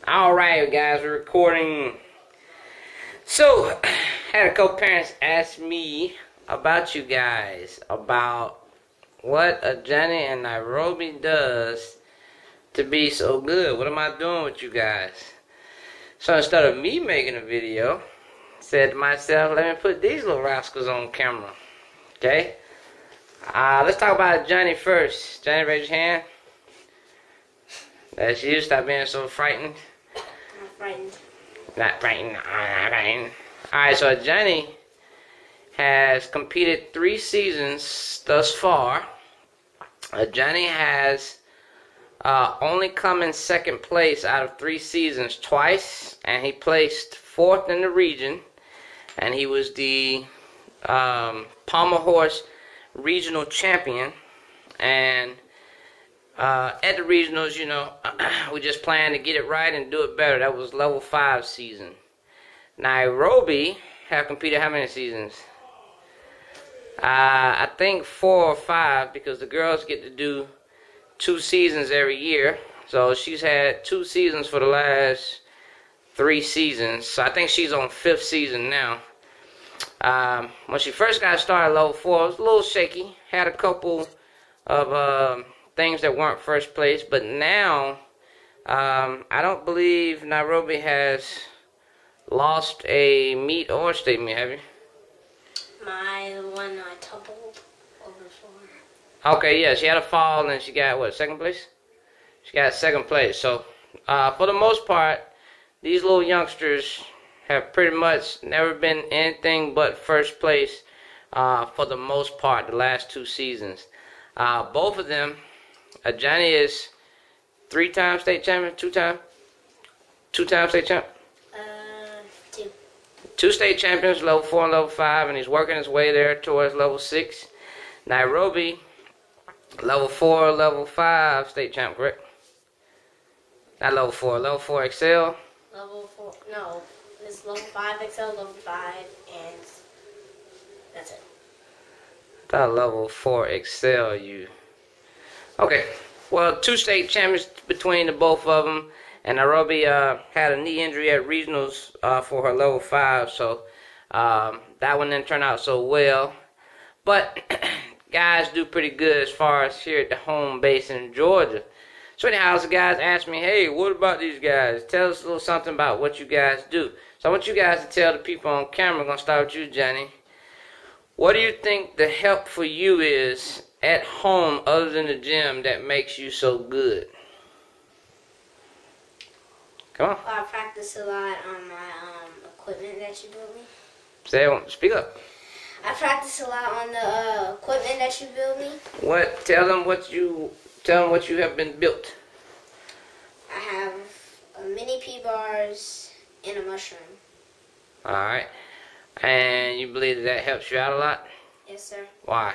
Alright guys, we're recording. So, had a couple parents ask me about you guys, about what Ajani Nyrobi does to be so good. What am I doing with you guys? So instead of me making a video, I said to myself, let me put these little rascals on camera. Okay? Let's talk about Ajani first. Ajani, raise your hand. That's you. Stop being so frightened. Not frightened. Not frightened. Not frightened. Alright, so Ajani has competed 3 seasons thus far. Ajani has only come in 2nd place out of 3 seasons twice, and he placed 4th in the region, and he was the Palmer Horse regional champion. And at the regionals, you know, we just planned to get it right and do it better. That was level 5 season. Nyrobi have competed how many seasons? I think 4 or 5, because the girls get to do 2 seasons every year. So she's had 2 seasons for the last 3 seasons. So I think she's on 5th season now. When she first got started level 4, it was a little shaky. Had a couple of things that weren't first place, but now I don't believe Nyrobi has lost a meet or state meet, have you? The one I tumbled over for. Okay, yeah, she had a fall and she got what, 2nd place? She got 2nd place. So for the most part, these little youngsters have pretty much never been anything but 1st place for the most part the last 2 seasons. Both of them, Ajani is 3-time state champion, 2-time state champ. 2. 2 state champions, level 4 and level 5, and he's working his way there towards level 6. Nyrobi, level 4, level 5 state champ, correct? Not level 4, level 4 Excel. Level 4, no, it's level 5 Excel, level 5, and that's it. Thought level 4 Excel, you. Okay, well, 2 state champions between the both of them, and Nyrobi had a knee injury at regionals for her level 5, so that one didn't turn out so well. But guys do pretty good as far as here at the home base in Georgia. So anyhow, the guys asked me, hey, what about these guys? Tell us a little something about what you guys do. So I want you guys to tell the people on camera. I'm going to start with you, Johnny. What do you think the help for you is at home other than the gym that makes you so good? Come on. I practice a lot on my equipment that you built me. Say it. Speak up. I practice a lot on the equipment that you built me. What? Tell them what you have been built. I have a mini P-bars and a mushroom. All right. And you believe that helps you out a lot? Yes, sir. Why?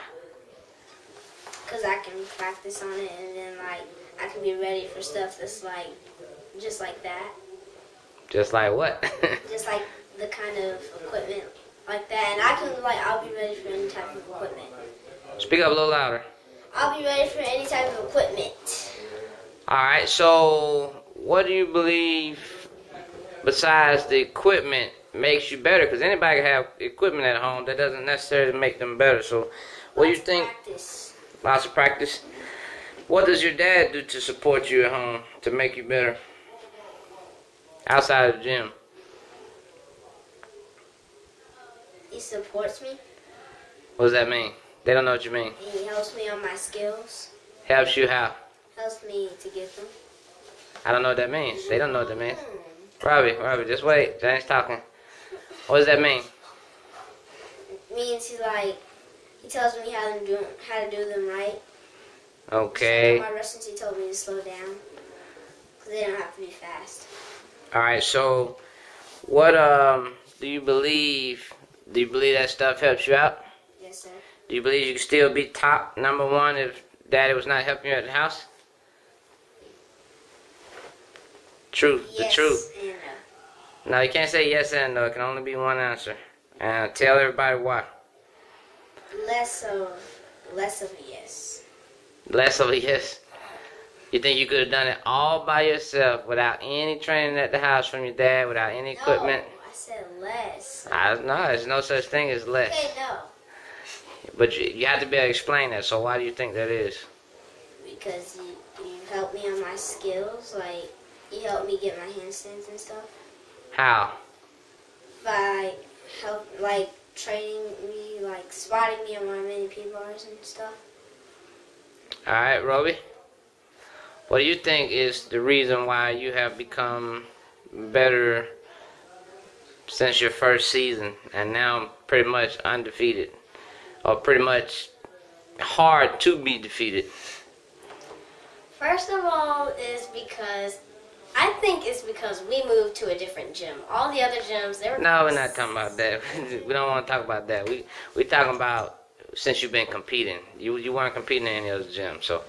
Because I can practice on it, and then like I can be ready for stuff that's like just like that. Just like what? Just like the kind of equipment like that, and I can I'll be ready for any type of equipment. Speak up a little louder. I'll be ready for any type of equipment. Alright, so what do you believe besides the equipment makes you better? Because anybody can have equipment at home. That doesn't necessarily make them better. So what do you think? Practice. Lots of practice. What does your dad do to support you at home to make you better? Outside of the gym. He supports me. What does that mean? They don't know what you mean. He helps me on my skills. Helps you how? Helps me to get them. I don't know what that means. They don't know what that means. Robbie, just wait. Johnny's talking. What does that mean? It means he tells me how to do them right. Okay. So my wrestlers, he told me to slow down because they don't have to be fast. All right. So, what do you believe? Do you believe that stuff helps you out? Yes, sir. Do you believe you could still be top #1 if Daddy was not helping you at the house? Truth, Yes the truth. And no. No, you can't say yes and no. It can only be one answer. And tell everybody why. Less of a yes. Less of a yes. You think you could have done it all by yourself without any training at the house from your dad, without any equipment? No, I said less. No, there's no such thing as less. Okay, no. But you have to be able to explain that. So why do you think that is? Because you help me on my skills. Like, you help me get my handstands and stuff. How? By training me, like spotting me on my mini P bars and stuff. All right, Roby. What do you think is the reason why you have become better since your first season and now pretty much undefeated? Or pretty much hard to be defeated? First of all, I think it's because we moved to a different gym. All the other gyms, they were... No, we're not talking about that. We don't want to talk about that. We talking about since you've been competing. You weren't competing in any other gym, so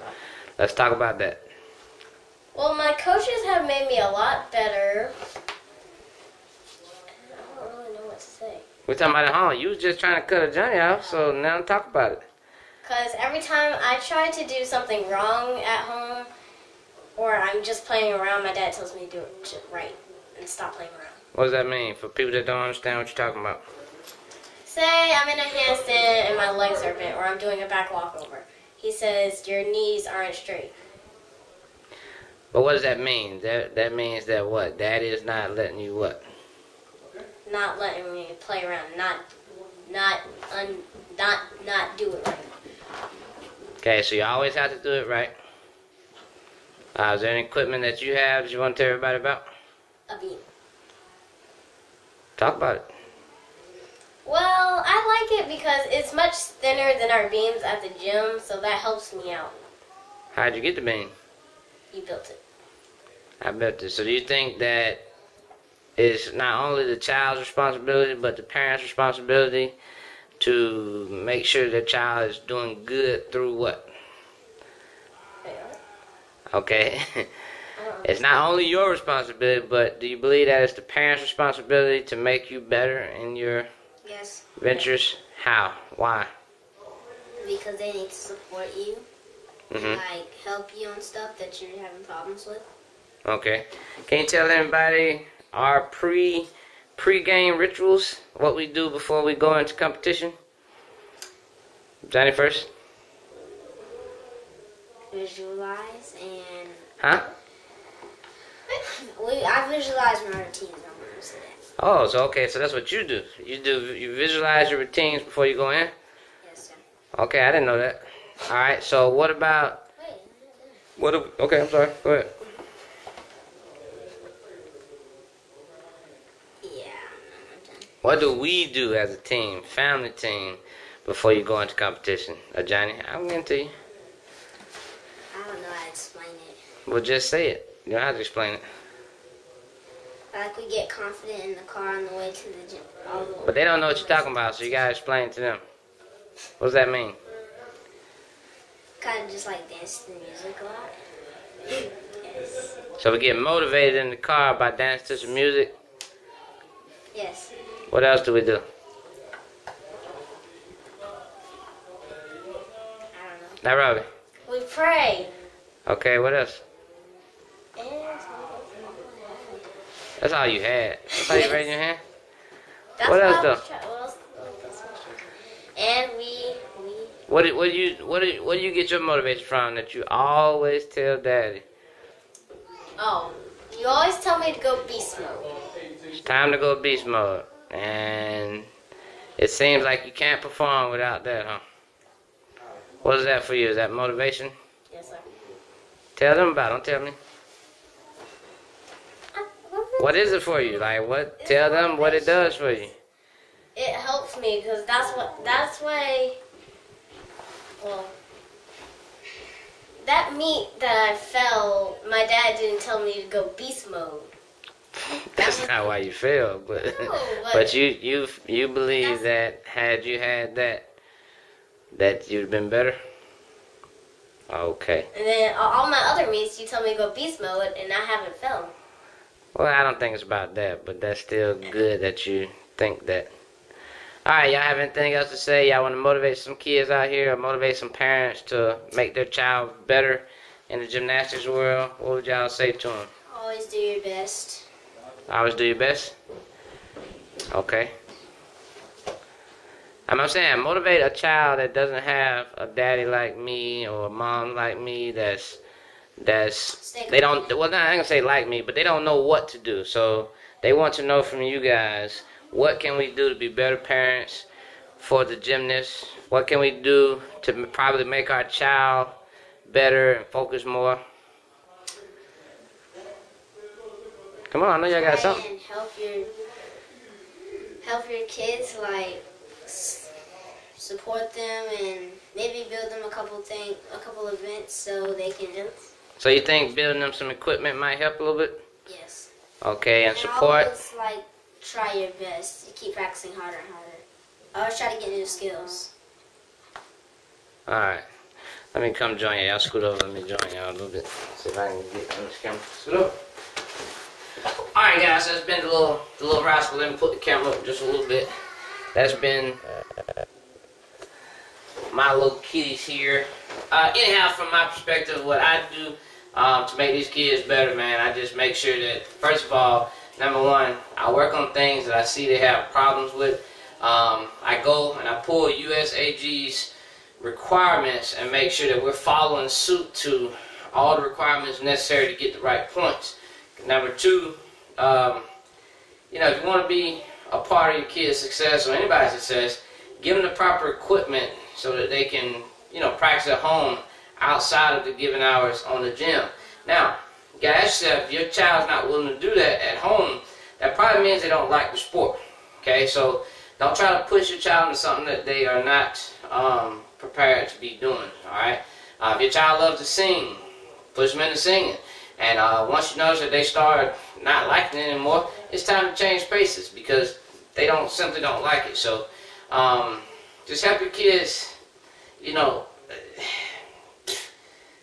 let's talk about that. Well, my coaches have made me a lot better. I don't really know what to say. We're talking about at home. You was just trying to cut Ajani off, so now talk about it. Because every time I try to do something wrong at home, or I'm just playing around, my dad tells me to do it right and stop playing around. What does that mean for people that don't understand what you're talking about? Say I'm in a handstand and my legs are bent, or I'm doing a back walkover. He says, your knees aren't straight. But what does that mean? That means that what? Daddy is not letting you what? Not letting me play around, not do it right. Okay, so you always have to do it right. Is there any equipment that you have that you want to tell everybody about? A beam. Talk about it. Well, I like it because it's much thinner than our beams at the gym, so that helps me out. How'd you get the beam? You built it. I bet this. So do you think that it's not only the child's responsibility, but the parent's responsibility to make sure the child is doing good through what? Okay. It's not only your responsibility, but do you believe that it's the parent's responsibility to make you better in your Yes. ventures? How? Why? Because they need to support you and like help you on stuff that you're having problems with. Okay. Can you tell everybody our pre-game rituals? What we do before we go into competition? Johnny first. Visualize and Huh? I visualize my routines. I'm gonna say that. Oh, so okay, so that's what you do. You visualize your routines before you go in? Yes, sir. Okay, I didn't know that. All right, so what about Wait, okay, I'm sorry. Go ahead. yeah, I'm done. What do we do as a team, family team, before you go into competition? Johnny, I'm going to you. I don't know how to explain it. Well, just say it. You don't have to explain it. Like we get confident in the car on the way to the gym. But they don't know what you're talking about, so you got to explain it to them. What does that mean? Kind of just like dance to the music a lot. Yes. So we get motivated in the car by dancing to some music. Yes. What else do we do? I don't know. Now, Robbie. We pray. Okay, what else? And That's all you had. That's all you raised your hand? that's What else, I was though? what else? And we What do you get your motivation from that you always tell Daddy? you always tell me to go beast mode. It's time to go beast mode. And it seems like you can't perform without that, huh? What is that for you? Is that motivation? Yes, sir. Tell them about it. Don't tell me. What It is it for you? Like, what? Tell them what it does for you. helps me because that's why. Well, that meet that I fell, my dad didn't tell me to go beast mode. That's not why you failed, but No, but you believe that had you had that you'd been better. Okay. And then all my other meets, you tell me to go beast mode, and I haven't fell. Well, I don't think it's about that, but that's still good that you think that. All right, y'all have anything else to say? Y'all want to motivate some kids out here or motivate some parents to make their child better in the gymnastics world, what would y'all say to them? Always do your best. Always do your best? Okay. I'm saying, motivate a child that doesn't have a daddy like me or a mom like me they don't, well, not, I'm gonna say like me, but they don't know what to do. So they want to know from you guys, what can we do to be better parents for the gymnasts? What can we do to probably make our child better and focus more? Come on, I know y'all got something. And help your kids, like support them and maybe build them a couple events so they can do. So you think building them some equipment might help a little bit? Yes. Okay, and support? Always, like, try your best. You keep practicing harder and harder. Always try to get new skills. Alright. Let me come join you. Y'all scoot over. Let me join y'all a little bit. See if I can get on this camera. Scoot over. Alright, guys. That's been the little rascal. Let me put the camera up just a little bit. That's been my little kitties here. Anyhow, from my perspective, what I do to make these kids better, man, I just make sure that, first of all, number one, I work on things that I see they have problems with. I go and I pull USAG's requirements and make sure that we're following suit to all the requirements necessary to get the right points. Number two, you know, if you want to be a part of your kid's success or anybody's success, give them the proper equipment so that they can, you know, practice at home outside of the given hours on the gym. Now, you gotta ask yourself, if your child's not willing to do that at home, that probably means they don't like the sport. Okay, so don't try to push your child into something that they are not prepared to be doing. All right, if your child loves to sing, push them into singing. And once you notice that they start not liking it anymore, it's time to change paces because they simply don't like it. So just help your kids, you know,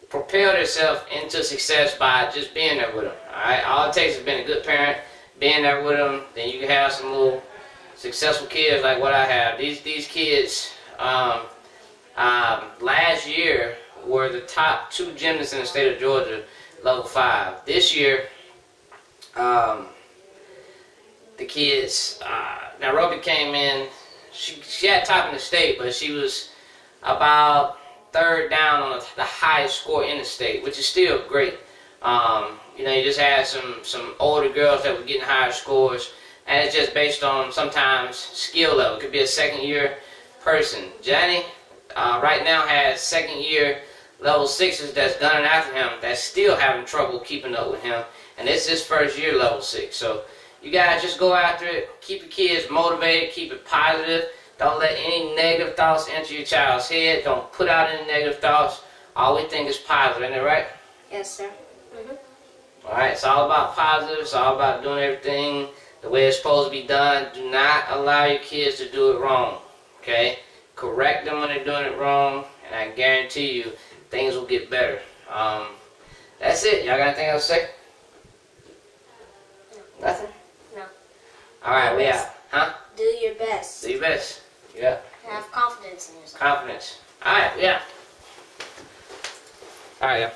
propel themselves into success by just being there with them. Alright, all it takes is being a good parent, being there with them. Then you can have some little successful kids like what I have. These kids last year were the top 2 gymnasts in the state of Georgia, level 5. This year, the kids, Nyrobi came in. She had top in the state, but she was about 3rd down on the highest score in the state, which is still great. You know, you just had some older girls that were getting higher scores, and it's just based on sometimes skill level. It could be a 2nd-year person. Johnny right now has 2nd-year level 6s that's gunning after him that's still having trouble keeping up with him, and it's his 1st year level 6. So you guys just go after it. Keep your kids motivated. Keep it positive. Don't let any negative thoughts enter your child's head. Don't put out any negative thoughts. All we think is positive, isn't it right? Yes, sir. Alright, it's all about positive. It's all about doing everything the way it's supposed to be done. Do not allow your kids to do it wrong. Okay? Correct them when they're doing it wrong, and I guarantee you things will get better. That's it. Y'all got anything else to say? Nothing? No. Alright, we out. Huh? Do your best. Do your best. Yeah. Have confidence in yourself. Confidence. Alright, yeah. Alright, yeah.